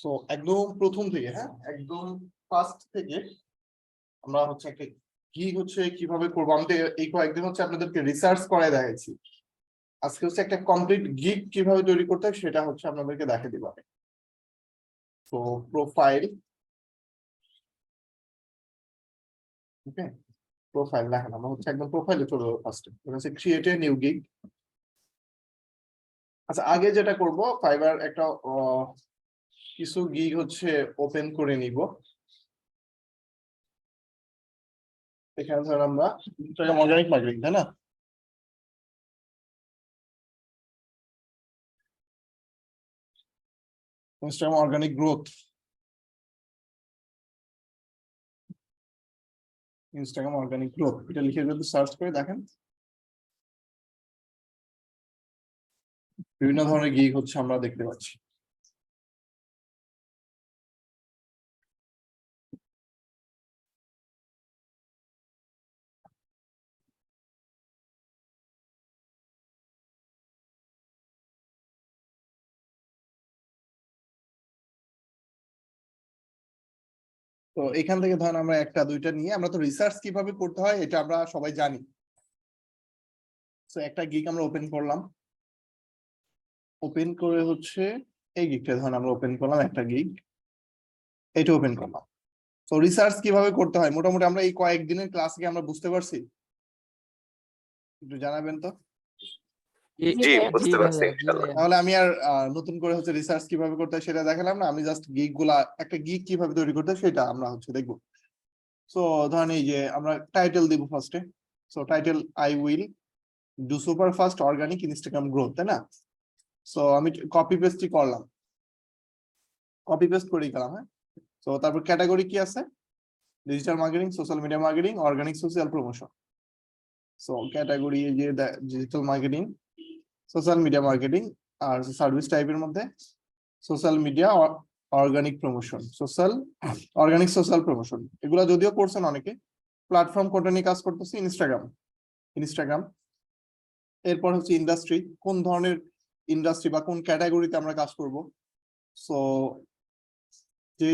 So একদম প্রথম থেকে, হ্যাঁ, একদম ফার্স্ট থেকে আমরা হচ্ছে একটা কি হচ্ছে কিভাবে করবো, আমি তো এই কয়েকদিন হচ্ছে আপনাদেরকে রিসার্চ করে দেখাচ্ছি। আজকে হচ্ছে একটা কমপ্লিট গিগ কিভাবে তৈরি করতে হয় সেটা হচ্ছে আপনাদেরকে দেখে দিব আমি। তো প্রোফাইল, ওকে, প্রোফাইল দেখেন, আমরা হচ্ছে একদম প্রোফাইলে চলে যাবো ফার্স্টে, হচ্ছে ক্রিয়েট এ নিউ গিগ। আচ্ছা, আগে যেটা করব, ফাইবার একটা কিছু গিগ হচ্ছে ওপেন করে নিব। এখানে ধর আমরা অর্গানিক মার্কেটিং, তাই না? Instagram organic growth, Instagram organic growth, এটা লিখে যদি সার্চ করে দেখেন বিভিন্ন ধরনের গিগ হচ্ছে আমরা দেখতে পাচ্ছি। তো এখান থেকে ধরেন আমরা একটা দুইটা নিয়ে, আমরা তো রিসার্চ কিভাবে করতে হয় এটা আমরা সবাই জানি। তো একটা গিগ আমরা ওপেন করলাম, ওপেন করে হচ্ছে এই গিগটা ধরেন আমরা ওপেন করলাম, একটা গিগ এটা ওপেন করলাম। তো রিসার্চ কিভাবে করতে হয় মোটামুটি আমরা এই কয়েকদিনের ক্লাসে আমরা বুঝতে পারছি, একটু জানাবেন তো। জি বুঝতে পারছি ইনশাআল্লাহ। তাহলে আমি আর নতুন করে হচ্ছে রিসার্চ কিভাবে করতে হয় সেটা দেখালাম না, আমি জাস্ট গিগ গুলা, একটা গিগ কিভাবে তৈরি করতে হয় সেটা আমরা হচ্ছে দেখবো। সো ধরেন এই যে আমরা টাইটেল দিব ফার্স্টে। So title I will do super fast organic Instagram growth, তাই না? সো আমি কপি পেস্টই করলাম, কপি পেস্ট করেই গেলাম, হ্যাঁ। তো তারপর ক্যাটাগরি কি আছে, digital marketing, social media marketing, organic social promotion. So category এই যে digital marketing, social media marketing, আর সার্ভিস টাইপের মধ্যে social media, organic promotion, organic social promotion. এগুলা যদিও করছেন অনেকে। প্ল্যাটফর্ম কোনটা নিয়ে কাজ করতেছি, ইনস্টাগ্রাম। এরপর হচ্ছে ইন্ডাস্ট্রি, কোন ধরনের ইন্ডাস্ট্রি বা কোন ক্যাটাগরিতে আমরা কাজ করব। সো যে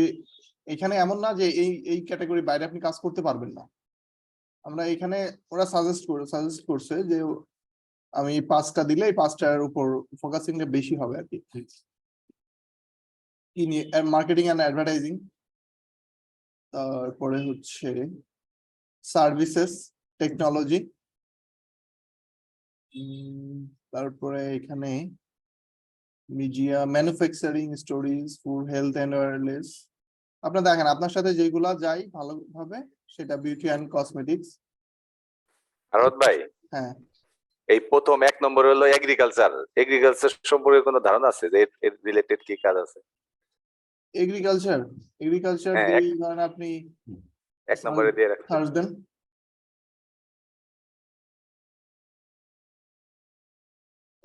এখানে এমন না যে এই ক্যাটাগরির বাইরে আপনি কাজ করতে পারবেন না। আমরা এখানে ওরা সাজেস্ট করছে যে আমি 5টা দিলে এই 5টার উপর ফোকাসিংটা বেশি হবে আর কি। মার্কেটিং এন্ড অ্যাডভার্টাইজিং, তারপরে হচ্ছে সার্ভিসেস, টেকনোলজি, তারপরে এখানে media, manufacturing, stories, food, health and wireless. আপনারা দেখেন আপনার সাথে যেগুলা যাই ভালোভাবে, সেটা বিউটি এন্ড কসমেটিক্স। ভারত ভাই, হ্যাঁ, এই প্রথম 1 নম্বর হলো এগ্রিকালচার সম্পর্কে কোনো ধারণা আছে যে এর রিলেটেড কি কাজ আছে? এগ্রিকালচার হ্যাঁ, দিয়ে ধরেন আপনি 1 নম্বরে দিয়ে রাখছি। সার্চ দেন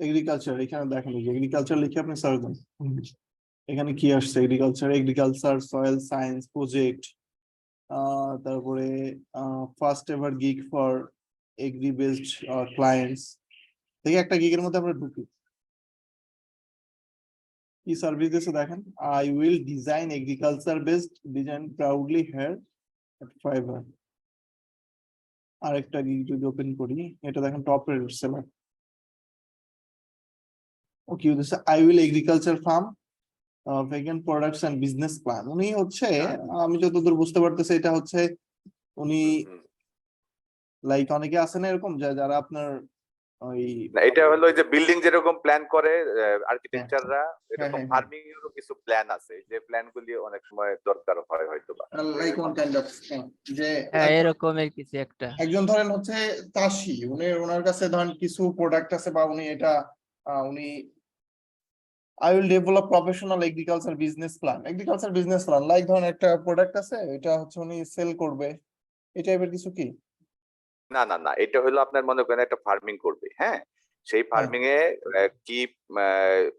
এগ্রিকালচার, এখানে দেখেন যে এগ্রিকালচার লিখে আপনি সার্চ দেন, এখানে কি আসছে, এগ্রিকালচার সয়েল সায়েন্স প্রজেক্ট, তারপরে first ever gig for agri based clients. দেখি একটা গিগের মধ্যে আমরা ঢুকি, কি সার্ভিস দিয়েছে দেখেন, I will design agriculture based design proudly here at Fiverr. আরেকটা গিগ যদি ওপেন করি, এটা দেখেন টপ রেটেড সেলার। ওকে, দিছে I will agriculture farm vegan products and business plan. উনি হচ্ছে, আমি যতদূর বুঝতে পারতেছি, এটা হচ্ছে উনি লাইক অনেকে আছে না এরকম যারা আপনার ওই, এটা হলো ওই যে বিল্ডিং যেরকম প্ল্যান করে আর্কিটেকচাররা, এরকম হ্যাঁ। ফার্মিং এরও কিছু প্ল্যান আছে, যে প্ল্যান গুলি অনেক সময় দরকার হয় হয়তোবা। লাইক ওয়ান কাইন্ড অফ, যে এরকমের কিছু একটা। একজন ধরেন হচ্ছে চাষি, ওনার কাছে ধরেন কিছু প্রোডাক্ট আছে, বা উনি এটা উনি I will develop professional agriculture business plan, like ধরেন একটা প্রোডাক্ট আছে, এটা হচ্ছে উনি সেল করবে, এই টাইপের কিছু কি? না না না, এটা হলো আপনার মনে করেন একটা ফার্মিং করবে, হ্যাঁ, সেই ফার্মিং এ কি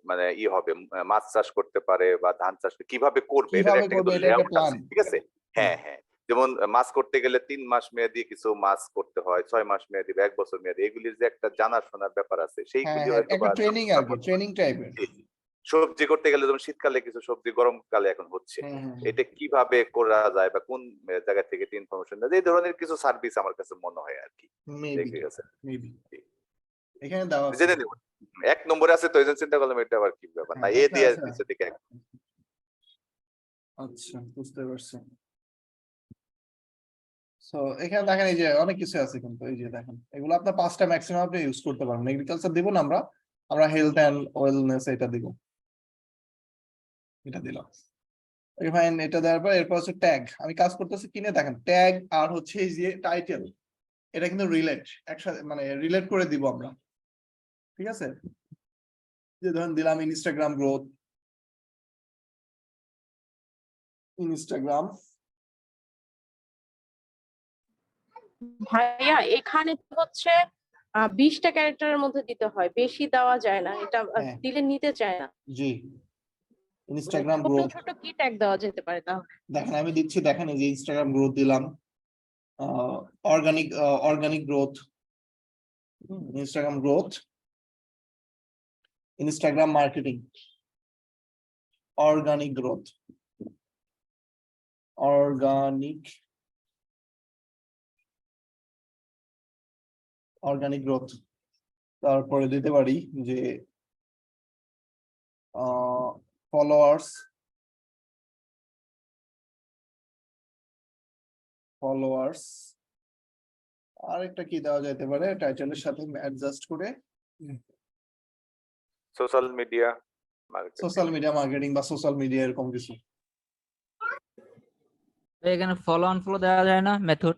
মানে হবে, মাছ চাষ করতে পারে বা ধান চাষ কিভাবে করবে, এটার একটা কিন্তু লেআউট আছে, ঠিক আছে। হ্যাঁ হ্যাঁ, যেমন মাছ করতে গেলে 3 মাস মেয়াদি কিছু মাছ করতে হয়, 6 মাস মেয়াদি, 1 বছর মেয়াদি, এগুলির যে একটা জানাশোনার ব্যাপার আছে, সেইগুলি হয়তো বা ট্রেনিং টাইপের। সবজি করতে গেলে যেমন শীতকালে কিছু সবজি গরমকালে এখন হচ্ছে, এটা কিভাবে করা যায় বা কোন জায়গা থেকে ইনফরমেশন দেয়, এই ধরনের কিছু সার্ভিস আমার কাছে মনে হয় আর কি। ঠিক আছে, এখানে দেওয়া আছে। জেনে নেব। 1 নম্বরে আছে তো, এই জন্য চিন্তা করলাম এটা আবার কি ব্যাপার, না এ দিয়ে দিচ্ছে দিকে। আচ্ছা, বুঝতে পারছি। সো এখানে দেখেন এই যে অনেক কিছু আছে, কিন্তু এই যে দেখেন এগুলো আপনার 5টা ম্যাক্সিমাম আপনি ইউজ করতে পারবেন। এগ্রিকালচার দিব না আমরা, আমরা হেলথ এন্ড ওয়েলনেস এটা দিব, এটা দিলাম। ওকে ফাইন, এটা দেওয়ার পর এরপর হচ্ছে ট্যাগ। আমি কাজ করতেছি কিনে দেখেন ট্যাগ আর হচ্ছে এই যে টাইটেল, এটা কিন্তু রিলেট একসাথে, মানে রিলেট করে দিব আমরা, ঠিক আছে। যে ধরেন দিলাম ইনস্টাগ্রাম গ্রোথ, ইনস্টাগ্রাম। ভাইয়া এখানে তো হচ্ছে 20টা ক্যারেক্টারের মধ্যে দিতে হয়, বেশি দেওয়া যায় না, এটা দিলে নিতে চায় না। জি, ইনস্টাগ্রাম ছোট গ্রোথ ছোট কি ট্যাগ দেওয়া যেতে পারে তাহলে? দেখেন আমি দিচ্ছি, দেখেন এই যে ইনস্টাগ্রাম গ্রোথ দিলাম, organic growth, Instagram growth, Instagram marketing, organic growth, organic growth. তারপরে দিতে পারি যে ফলোয়ার্স, আরেকটা কি দেওয়া যেতে পারে টাইটেলের সাথে অ্যাডজাস্ট করে, সোশ্যাল মিডিয়া মার্কেটিং বা সোশ্যাল মিডিয়া এরকম কিছু। এখানে ফলো আনফলো দেওয়া যায় না মেথড?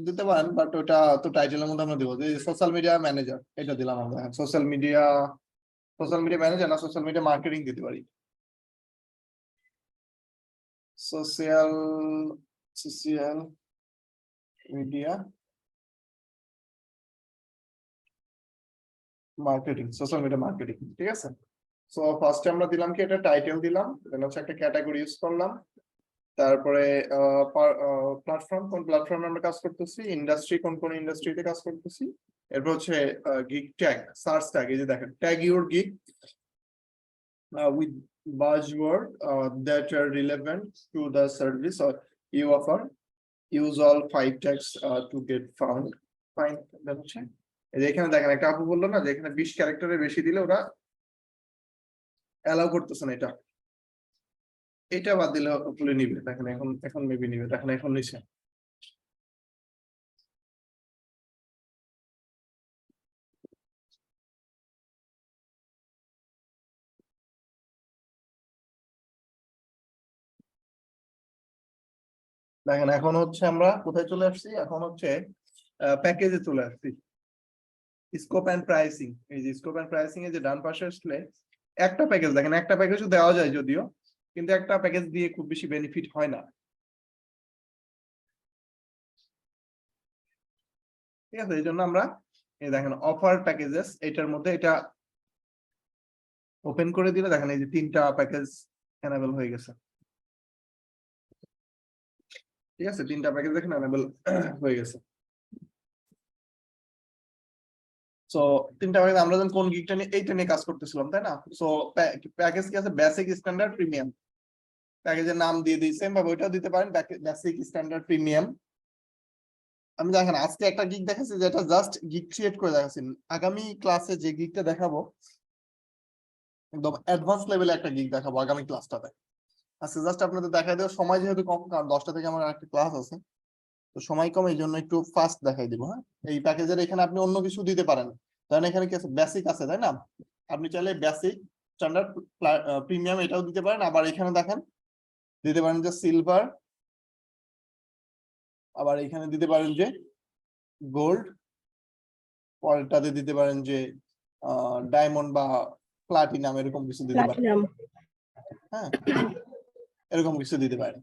দিতে পারেন, বাট ওটা তো টাইটেলের মধ্যে আমরা দিব যে সোশ্যাল মিডিয়া ম্যানেজার, এটা দিলাম আমরা। সোশ্যাল মিডিয়া ম্যানেজার না, সোশ্যাল মিডিয়া মার্কেটিং দিতে পারি। সোশ্যাল মিডিয়া মার্কেটিং, ঠিক আছে। সো ফার্স্টে আমরা দিলাম কি, এটা টাইটেল দিলাম, দেন হচ্ছে একটা ক্যাটাগরি ইউজ করলাম, তারপরে প্ল্যাটফর্ম, কোন প্ল্যাটফর্মে আমরা কাজ করতেছি, ইন্ডাস্ট্রি কোন ইন্ডাস্ট্রিতে কাজ করতেছি, এরপর হচ্ছে গিগ ট্যাগ, সার্চ ট্যাগ। এই যে দেখেন tag your gig with buzzword that are relevant to the service or you offer, use all 5 tags to get found. Fine, হচ্ছে এই যে এখানে দেখেন একটা আপু বললো না যে এখানে 20 ক্যারেক্টারের বেশি দিলে ওরা অ্যালাউ করতেছে না, এটা বাদ দিলে খুলে নিবে। দেখেন এখন মেবি নিবে, দেখেন এখন নিছে। দেখেন এখন হচ্ছে আমরা কোথায় চলে আসছি, এখন হচ্ছে প্যাকেজে চলে আসছি, স্কোপ এন্ড প্রাইসিং। এই যে স্কোপ এন্ড প্রাইসিং এ যে ডান পাশে আসলে একটা প্যাকেজ, দেখেন একটা প্যাকেজও দেওয়া যায় যদিও, কিন্তু একটা প্যাকেজ দিয়ে খুব বেশি বেনিফিট হয় না, ঠিক আছে। এই জন্য আমরা এই দেখেন অফার প্যাকেজেস, এটার মধ্যে এটা ওপেন করে দিলে দেখেন এই যে 3টা প্যাকেজ এনাবেল হয়ে গেছে, ঠিক আছে। 3টা প্যাকেজ দেখেন এনাবেল হয়ে গেছে। সো 3টা প্যাকেজ আমরা যখন কোন গিগটা নিয়ে এইটা নিয়ে কাজ করতেছিলাম, তাই না। সো প্যাকেজ কি আছে, বেসিক, স্ট্যান্ডার্ড, প্রিমিয়াম। প্যাকেজের নাম দিয়ে দিই সেম ভাবে ওইটাও দিতে পারেন, বেসিক, স্ট্যান্ডার্ড, প্রিমিয়াম। আমি দেখেন আজকে একটা গিগ দেখাচ্ছি যেটা জাস্ট গিগ ক্রিয়েট করে দেখাচ্ছি, আগামী ক্লাসে যে গিগটা দেখাবো একদম অ্যাডভান্স লেভেলে একটা গিগ দেখাবো আগামী ক্লাসটাতে। আজকে জাস্ট আপনাদের দেখাই দেবো, সময় যেহেতু কম, কারণ 10টা থেকে আমার একটা ক্লাস আছে, তো সময় কম, এই জন্য একটু ফাস্ট দেখাই দিব। হ্যাঁ, এই প্যাকেজের এখানে আপনি অন্য কিছু দিতে পারেন, কারণ এখানে কি আছে, বেসিক আছে, তাই না। আপনি চাইলে বেসিক, স্ট্যান্ডার্ড, প্রিমিয়াম এটাও দিতে পারেন। আবার এখানে দেখেন দিতে পারেন যে সিলভার, আবার এখানে দিতে পারেন যে গোল্ড, পরেরটাতে দিতে পারেন যে ডায়মন্ড বা প্লাটিনাম, এরকম কিছু দিতে পারেন। হ্যাঁ, এরকম কিছু দিতে পারেন।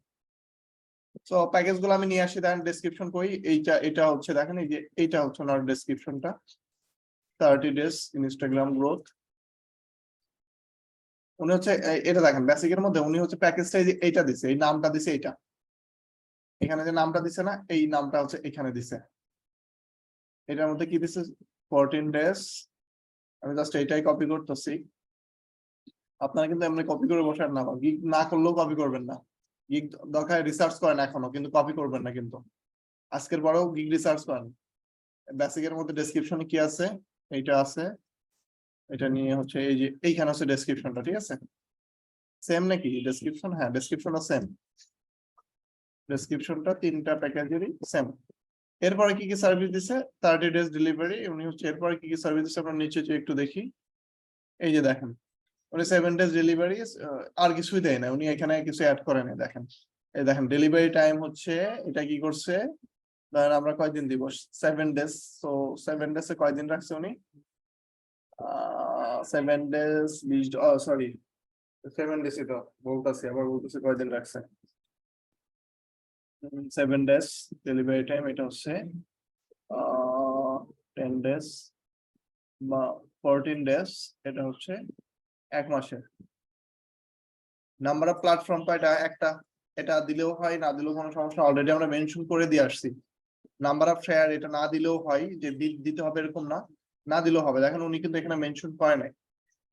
সো প্যাকেজ গুলো আমি নিয়ে আসি, দেখেন ডেসক্রিপশন করি। এটা হচ্ছে দেখেন এই যে এইটা হচ্ছে ওনার ডেসক্রিপশনটা, 30 days ইনস্টাগ্রাম গ্রোথ। উনি হচ্ছে এটা দেখেন বেসিকের মধ্যে উনি হচ্ছে প্যাকেজটা এইটা দিছে, এই নামটা দিছে, এইটা এখানে যে নামটা দিছে না, এই নামটা হচ্ছে এখানে দিছে। এটার মধ্যে কি দিছে, 14 days। আমি জাস্ট এইটাই কপি করতেছি, আপনারা কিন্তু এমনি কপি করে বসান না, গিগ না করলেও কপি করবেন না। গিগ দরকার রিসার্চ করেন এখনো, কিন্তু কপি করবেন না কিন্তু। আজকের পরেও গিগ রিসার্চ করেন। বেসিকের মধ্যে ডেসক্রিপশনে কি আছে, এইটা আছে, এটা নিয়ে হচ্ছে এই যে এইখানে হচ্ছে ডেসক্রিপশনটা, ঠিক আছে? সেম নাকি ডেসক্রিপশন? হ্যাঁ, ডেসক্রিপশনটা সেম। ডেসক্রিপশনটা তিনটা প্যাকেজেরই সেম। এরপরে কি কি সার্ভিস দিছে? 30 days ডেলিভারি। উনি হচ্ছে এরপরে কি কি সার্ভিস দিছে আমরা নিচে যে একটু দেখি। এই যে দেখেন, উনি 7 days ডেলিভারি, আর কিছুই দেয় না, উনি এখানে কিছু অ্যাড করে না। দেখেন, এই দেখেন ডেলিভারি টাইম হচ্ছে, এটা কি করছে, ধরেন আমরা কয়দিন দিব, 7 days। সো 7 days এ কয়দিন রাখছে উনি? 7 days 20, সরি 7 days, এটা বলতেছি, আবার বলতেছি কয়দিন রাখছে। 7 days ডেলিভারি টাইম, এটা হচ্ছে 10 days বা 14 days, এটা হচ্ছে 1 মাসের। নাম্বার অফ প্ল্যাটফর্ম কয়টা? একটা। এটা দিলেও হয়, না দিলেও কোনো সমস্যা, অলরেডি আমরা মেনশন করে দিয়ে আসছি। নাম্বার অফ শেয়ার, এটা না দিলেও হয়, যে দিতে হবে এরকম না, না দিলেও হবে। দেখেন উনি কিন্তু এখানে মেনশন করে নাই,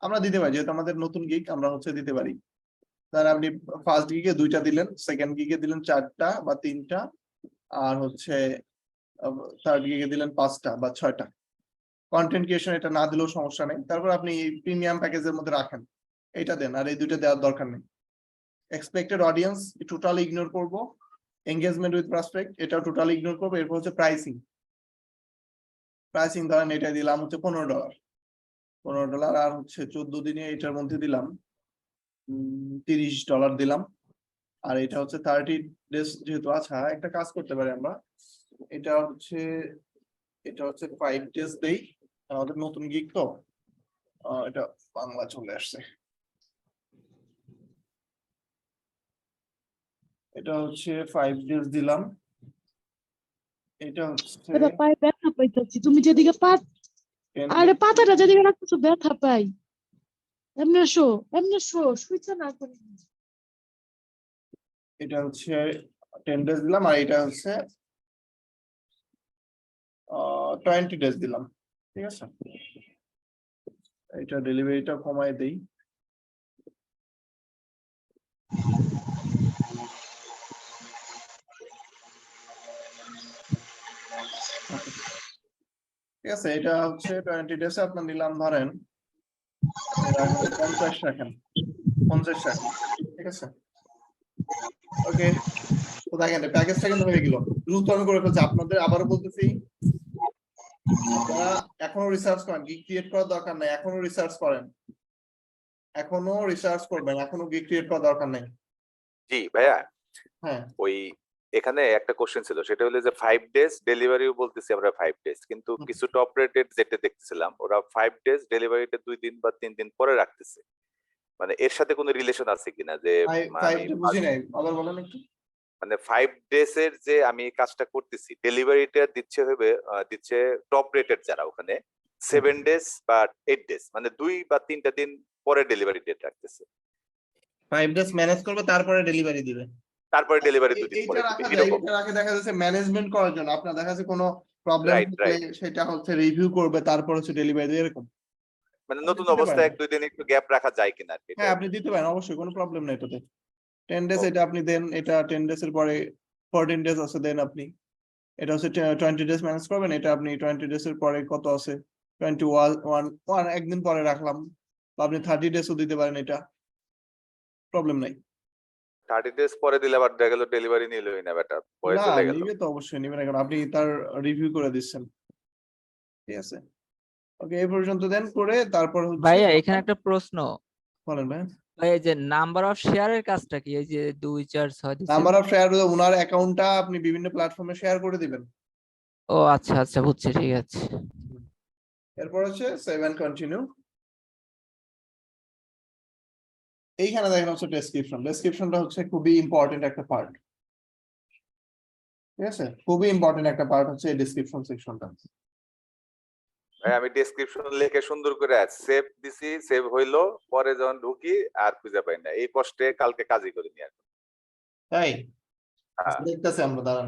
আমরা দিতে পারি, যেহেতু আমাদের নতুন গিগ আমরা হচ্ছে দিতে পারি। তাহলে আপনি ফার্স্ট গিগে 2টা দিলেন, সেকেন্ড গিগে দিলেন 4টা বা 3টা, আর হচ্ছে থার্ড গিগে দিলেন 5টা বা 6টা। কন্টেন্ট ক্রিয়েশন এটা না দিলেও সমস্যা নেই। তারপর আপনি প্রিমিয়াম প্যাকেজের মধ্যে রাখেন, এটা দেন, আর এই 2টা দেওয়ার দরকার নেই। এক্সপেক্টেড অডিয়েন্স টোটালি ইগনোর করব, এঙ্গেজমেন্ট উইথ প্রসপেক্ট এটাও টোটালি ইগনোর করবো। এরপর হচ্ছে প্রাইসিং। প্রাইসিং ধরেন এটা দিলাম হচ্ছে $15, $15, আর হচ্ছে 14 দিনে এটার মধ্যে দিলাম $30 দিলাম। আর এটা হচ্ছে 30 days যেহেতু, আচ্ছা একটা কাজ করতে পারি আমরা, এটা হচ্ছে 5 days দেই, আমাদের নতুন গিগ তো, এটা বাংলা চলে আসছে। এটা হচ্ছে 5 days দিলাম, এটা হচ্ছে এবার পায়ে ব্যথা পাইতেছি, তুমি যেদিকে পা, 10 আরে days। পাতাটা যেদিকে রাখতেছো ব্যথা পাই। এমনি শো শুইছো না এখন। এটা হচ্ছে 10 days দিলাম, আর এটা হচ্ছে 20 days দিলাম, ঠিক আছে? এটা ডেলিভারিটা কমায় দেই। ঠিক আছে, এটা হচ্ছে 20 days আপনার নিলাম, ধরেন 50 রাখেন, 50 রাখেন, ঠিক আছে? ওকে, তো দেখেন প্যাকেজটা কিন্তু হয়ে গেল, দ্রুত আমি করে ফেলছি। আপনাদের আবারও বলতেছি, আপনারা এখনো রিসার্চ করেন, গিগ ক্রিয়েট করার দরকার নাই, এখনো রিসার্চ করেন, এখনো রিসার্চ করবেন, এখনো গিগ ক্রিয়েট করার দরকার নেই। জি ভাইয়া, হ্যাঁ, ওই এখানে একটা কোশ্চেন ছিল, সেটা হলো যে 5 days ডেলিভারিও বলতেছি আমরা 5 days, কিন্তু কিছু টপ রেটেড যেটা দেখতেছিলাম ওরা 5 days ডেলিভারিটা 2 দিন বা 3 দিন পরে রাখতেছে। মানে এর সাথে কোনো রিলেশন আছে কিনা যে আমি বুঝি নাই, আবার বলেন একটু। মানে 5 days এর যে আমি কাজটা করতেছি, ডেলিভারিটা দিচ্ছে টপ রেটেড যারা, ওখানে 7 days বা 8 days, মানে 2 বা 3টা দিন পরে ডেলিভারি ডেট রাখতেছে। 5 days ম্যানেজ করবে, তারপরে ডেলিভারি দিবে। তারপরে ডেলিভারি 2 দিন এইটা পরে রাখা দিবে যায়, এরকম। এটা রাখা দেখা যাচ্ছে ম্যানেজমেন্ট করার জন্য, আপনার দেখা যাচ্ছে কোনো প্রবলেম রাইট থাকলে সেটা হচ্ছে রিভিউ করবে, তারপর হচ্ছে ডেলিভারি দেবে, এরকম। মানে আপনি নতুন দিতে অবস্থায় পারেন। 1-2 দিন একটু গ্যাপ রাখা যায় কিনা আর কি, হ্যাঁ, আপনি দিতে পারেন, অবশ্যই কোনো প্রবলেম নেই এটাতে। 10 days এটা আপনি দেন, এটা 10 days এর পরে 14 days আছে, দেন আপনি এটা হচ্ছে 20 days ম্যানেজ করবেন, এটা আপনি 20 days এর পরে কত আছে, 21 একদিন পরে রাখলাম, বা আপনি 30 days ও দিতে পারেন, এটা প্রবলেম নাই। 30 days পরে দিলে আবার দেখা গেল ডেলিভারি নিলই না, বেটা পরে না, চলে গেল। নিবে তো, অবশ্যই নিবে না, কারণ আপনি তার রিভিউ করে দিচ্ছেন, ঠিক আছে? ওকে, এই পর্যন্ত দেন করে, তারপর হচ্ছে ভাইয়া এখানে একটা প্রশ্ন, বলেন ভাই। ভাই এই যে নাম্বার অফ শেয়ারের কাজটা কি? এই যে 2 4 6 দিচ্ছেন। নাম্বার অফ শেয়ার, ওনার অ্যাকাউন্টটা আপনি বিভিন্ন প্ল্যাটফর্মে শেয়ার করে দিবেন। ও আচ্ছা আচ্ছা, বুঝছি, ঠিক আছে। এরপর হচ্ছে 7 কন্টিনিউ। এইখানে দেখেন হচ্ছে ডেসক্রিপশনটা হচ্ছে খুবই ইম্পর্টেন্ট একটা পার্ট, ঠিক আছে? খুবই ইম্পর্টেন্ট একটা পার্ট হচ্ছে এই ডেসক্রিপশন সেকশনটা। ভাই আমি ডেসক্রিপশন লিখে সুন্দর করে সেভ দিছি, সেভ হইলো, পরে যখন ঢুকি আর খুঁজে পাই না, এই কষ্টে কালকে কাজই করিনি আর। তাই হ্যাঁ। দেখতেছি আমরা, দাঁড়ান।